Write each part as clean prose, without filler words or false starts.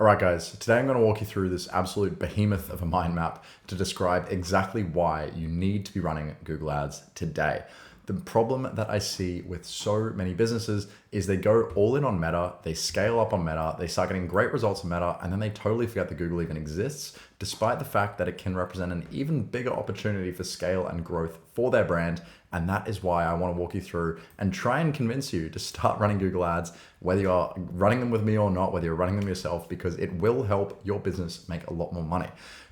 All right, guys, today I'm going to walk you through this absolute behemoth of a mind map to describe exactly why you need to be running Google Ads today. The problem that I see with so many businesses is they go all in on Meta, they scale up on Meta, they start getting great results in Meta, and then they totally forget that Google even exists, despite the fact that it can represent an even bigger opportunity for scale and growth for their brand. And that is why I want to walk you through and try and convince you to start running Google Ads, whether you're running them with me or not, whether you're running them yourself, because it will help your business make a lot more money.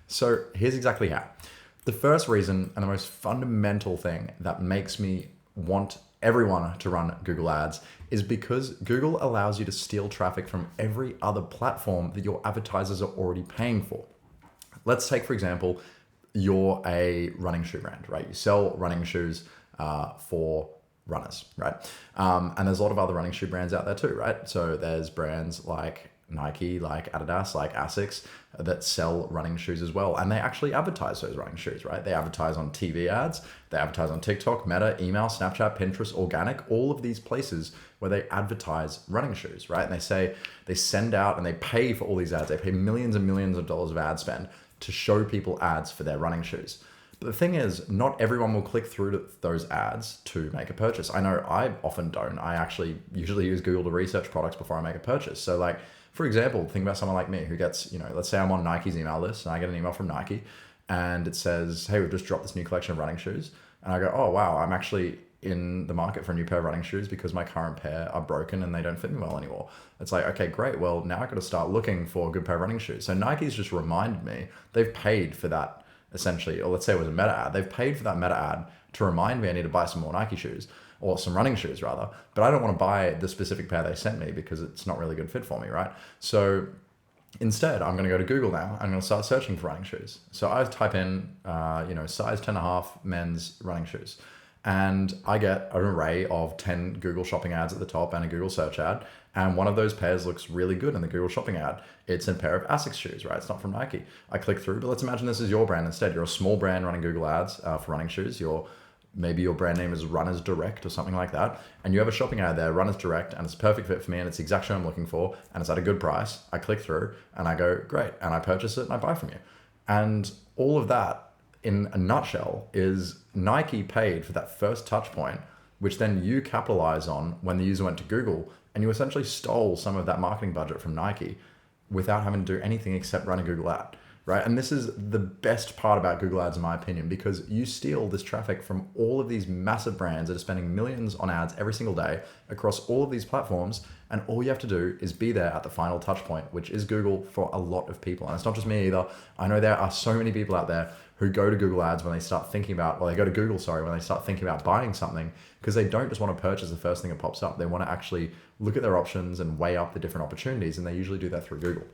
So here's exactly how. The first reason and the most fundamental thing that makes me want everyone to run Google Ads is because Google allows you to steal traffic from every other platform that your advertisers are already paying for. Let's take, for example, you're a running shoe brand, right? You sell running shoes for runners, right? And there's a lot of other running shoe brands out there too, right? So there's brands like Nike, like Adidas, like Asics that sell running shoes as well. And they actually advertise those running shoes, right? They advertise on TV ads, they advertise on TikTok, Meta, email, Snapchat, Pinterest, organic, all of these places where they advertise running shoes, right? And they send out and they pay for all these ads. They pay millions and millions of dollars of ad spend to show people ads for their running shoes. But the thing is, not everyone will click through to those ads to make a purchase. I know I often don't. I actually usually use Google to research products before I make a purchase. So like, for example, think about someone like me who gets, let's say I'm on Nike's email list and I get an email from Nike and it says, hey, we've just dropped this new collection of running shoes. And I go, oh, wow, I'm actually in the market for a new pair of running shoes because my current pair are broken and they don't fit me well anymore. It's like, okay, great. Well, now I got to start looking for a good pair of running shoes. So Nike's just reminded me they've paid for that essentially, or let's say it was a Meta ad. They've paid for that Meta ad to remind me I need to buy some more Nike shoes or some running shoes rather, but I don't want to buy the specific pair they sent me because it's not really a good fit for me, right? So instead, I'm going to go to Google now. I'm going to start searching for running shoes. So I type in, size 10.5 men's running shoes. And I get an array of 10 Google shopping ads at the top and a Google search ad. And one of those pairs looks really good in the Google shopping ad. It's a pair of Asics shoes, right? It's not from Nike. I click through, but let's imagine this is your brand instead. You're a small brand running Google ads for running shoes. Maybe your brand name is Runners Direct or something like that. And you have a shopping ad there, Runners Direct, and it's a perfect fit for me and it's the exact shoe I'm looking for and it's at a good price. I click through and I go, great. And I purchase it and I buy from you. And all of that in a nutshell is Nike paid for that first touch point, which then you capitalize on when the user went to Google, and you essentially stole some of that marketing budget from Nike without having to do anything except run a Google ad, right? And this is the best part about Google Ads, in my opinion, because you steal this traffic from all of these massive brands that are spending millions on ads every single day across all of these platforms. And all you have to do is be there at the final touch point, which is Google for a lot of people. And it's not just me either. I know there are so many people out there who go to Google Ads when they start thinking about, when they start thinking about buying something, because they don't just want to purchase the first thing that pops up. They want to actually look at their options and weigh up the different opportunities. And they usually do that through Google.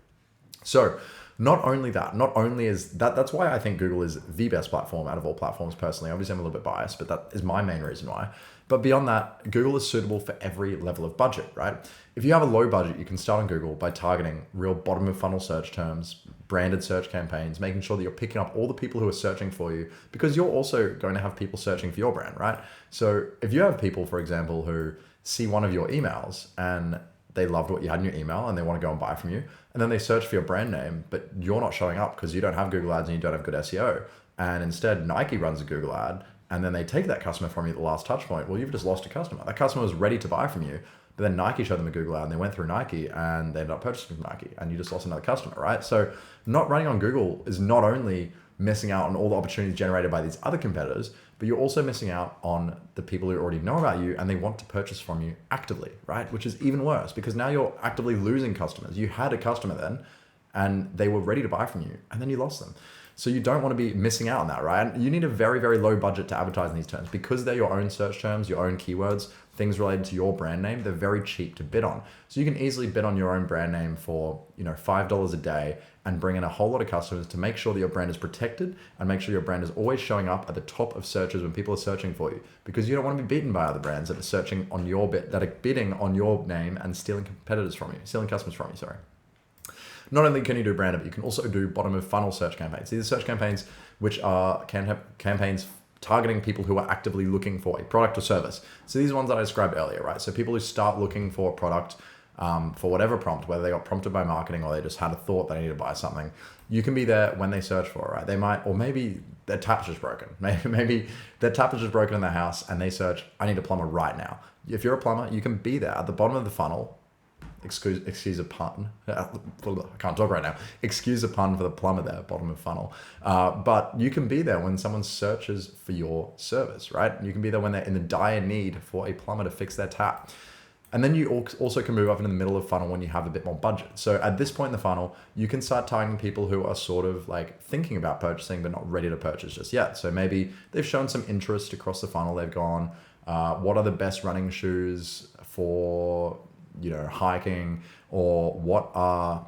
So not only is that's why I think Google is the best platform out of all platforms personally. Obviously I'm a little bit biased, but that is my main reason why. But beyond that, Google is suitable for every level of budget, right? If you have a low budget, you can start on Google by targeting real bottom of funnel search terms, branded search campaigns, making sure that you're picking up all the people who are searching for you, because you're also going to have people searching for your brand, right? So if you have people, for example, who see one of your emails and they loved what you had in your email and they want to go and buy from you, and then they search for your brand name, but you're not showing up because you don't have Google Ads and you don't have good SEO, and instead Nike runs a Google ad, and then they take that customer from you at the last touch point, well, you've just lost a customer. That customer was ready to buy from you, but then Nike showed them a Google ad and they went through Nike and they ended up purchasing from Nike, and you just lost another customer, right? So not running on Google is not only missing out on all the opportunities generated by these other competitors, but you're also missing out on the people who already know about you and they want to purchase from you actively, right? Which is even worse because now you're actively losing customers. You had a customer then and they were ready to buy from you and then you lost them. So you don't want to be missing out on that, right? And you need a very, very low budget to advertise in these terms because they're your own search terms, your own keywords, things related to your brand name. They're very cheap to bid on. So you can easily bid on your own brand name for, $5 a day and bring in a whole lot of customers to make sure that your brand is protected and make sure your brand is always showing up at the top of searches when people are searching for you, because you don't want to be beaten by other brands that are searching on your that are bidding on your name and stealing customers from you, sorry. Not only can you do branded, but you can also do bottom of funnel search campaigns. These are search campaigns which can have campaigns targeting people who are actively looking for a product or service. So these are ones that I described earlier, right? So people who start looking for a product for whatever prompt, whether they got prompted by marketing or they just had a thought they need to buy something, you can be there when they search for it, right? They might, or maybe their tap's just broken. Maybe their tap is just broken in their house and they search, I need a plumber right now. If you're a plumber, you can be there at the bottom of the funnel. Excuse a pun. I can't talk right now. Excuse a pun for the plumber there, bottom of funnel. But you can be there when someone searches for your service, right? You can be there when they're in the dire need for a plumber to fix their tap. And then you also can move up into the middle of funnel when you have a bit more budget. So at this point in the funnel, you can start targeting people who are sort of like thinking about purchasing, but not ready to purchase just yet. So maybe they've shown some interest across the funnel. They've gone, what are the best running shoes for, hiking, or what are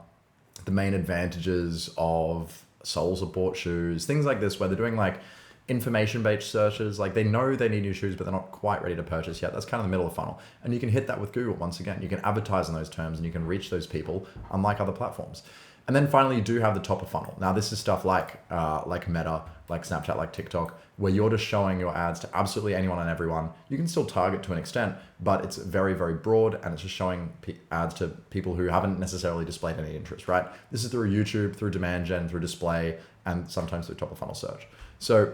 the main advantages of sole support shoes, things like this, where they're doing like information-based searches. Like they know they need new shoes, but they're not quite ready to purchase yet. That's kind of the middle of the funnel. And you can hit that with Google. Once again, you can advertise in those terms and you can reach those people, unlike other platforms. And then finally, you do have the top of funnel. Now, this is stuff like Meta, like Snapchat, like TikTok, where you're just showing your ads to absolutely anyone and everyone. You can still target to an extent, but it's very, very broad, and it's just showing ads to people who haven't necessarily displayed any interest, right? This is through YouTube, through demand gen, through display, and sometimes through top of funnel search. So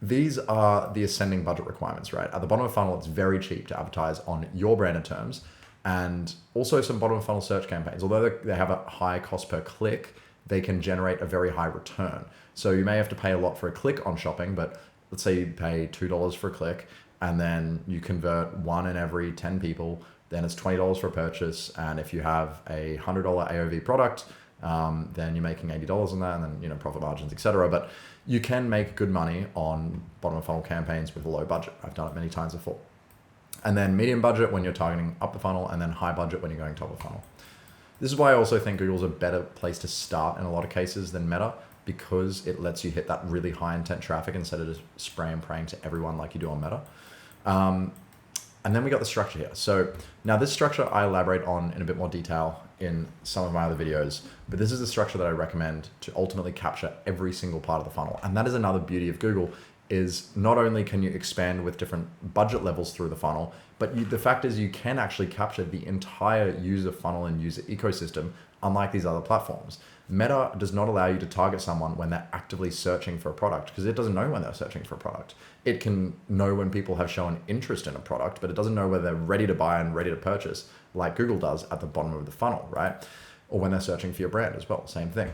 these are the ascending budget requirements, right? At the bottom of funnel, it's very cheap to advertise on your branded terms, and also some bottom of funnel search campaigns. Although they have a high cost per click, they can generate a very high return. So you may have to pay a lot for a click on shopping, but let's say you pay $2 for a click and then you convert 1 in every 10 people, then it's $20 for a purchase. And if you have a $100 AOV product, then you're making $80 on that, and then profit margins, etc. But you can make good money on bottom of funnel campaigns with a low budget. I've done it many times before. And then medium budget when you're targeting up the funnel, and then high budget when you're going top of funnel. This is why I also think Google's a better place to start in a lot of cases than Meta, because it lets you hit that really high intent traffic instead of just spray and praying to everyone like you do on Meta. And then we got the structure here. So now this structure I elaborate on in a bit more detail in some of my other videos, but this is the structure that I recommend to ultimately capture every single part of the funnel. And that is another beauty of Google, is not only can you expand with different budget levels through the funnel, but the fact is you can actually capture the entire user funnel and user ecosystem, unlike these other platforms. Meta does not allow you to target someone when they're actively searching for a product, because it doesn't know when they're searching for a product. It can know when people have shown interest in a product, but it doesn't know whether they're ready to buy and ready to purchase, like Google does at the bottom of the funnel, right? Or when they're searching for your brand as well, same thing.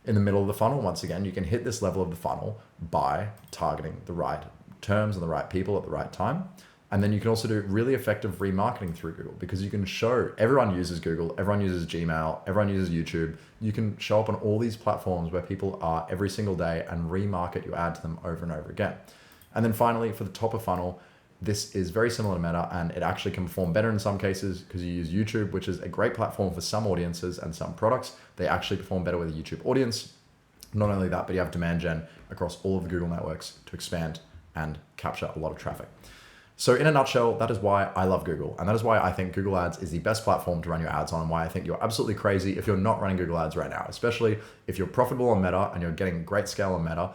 In the middle of the funnel, once again, you can hit this level of the funnel by targeting the right terms and the right people at the right time. And then you can also do really effective remarketing through Google, because you can show everyone uses Google, everyone uses Gmail, everyone uses YouTube. You can show up on all these platforms where people are every single day and remarket your ad to them over and over again. And then finally, for the top of funnel, this is very similar to Meta, and it actually can perform better in some cases because you use YouTube, which is a great platform for some audiences and some products. They actually perform better with a YouTube audience. Not only that, but you have demand gen across all of the Google networks to expand and capture a lot of traffic. So in a nutshell, that is why I love Google. And that is why I think Google Ads is the best platform to run your ads on, and why I think you're absolutely crazy if you're not running Google Ads right now, especially if you're profitable on Meta and you're getting great scale on Meta.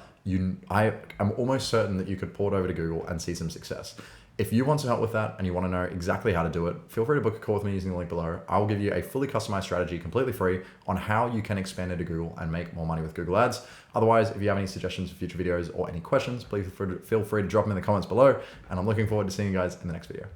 I am almost certain that you could port over to Google and see some success. If you want some help with that and you want to know exactly how to do it, feel free to book a call with me using the link below. I will give you a fully customized strategy, completely free, on how you can expand into Google and make more money with Google Ads. Otherwise, if you have any suggestions for future videos or any questions, please feel free to drop them in the comments below. And I'm looking forward to seeing you guys in the next video.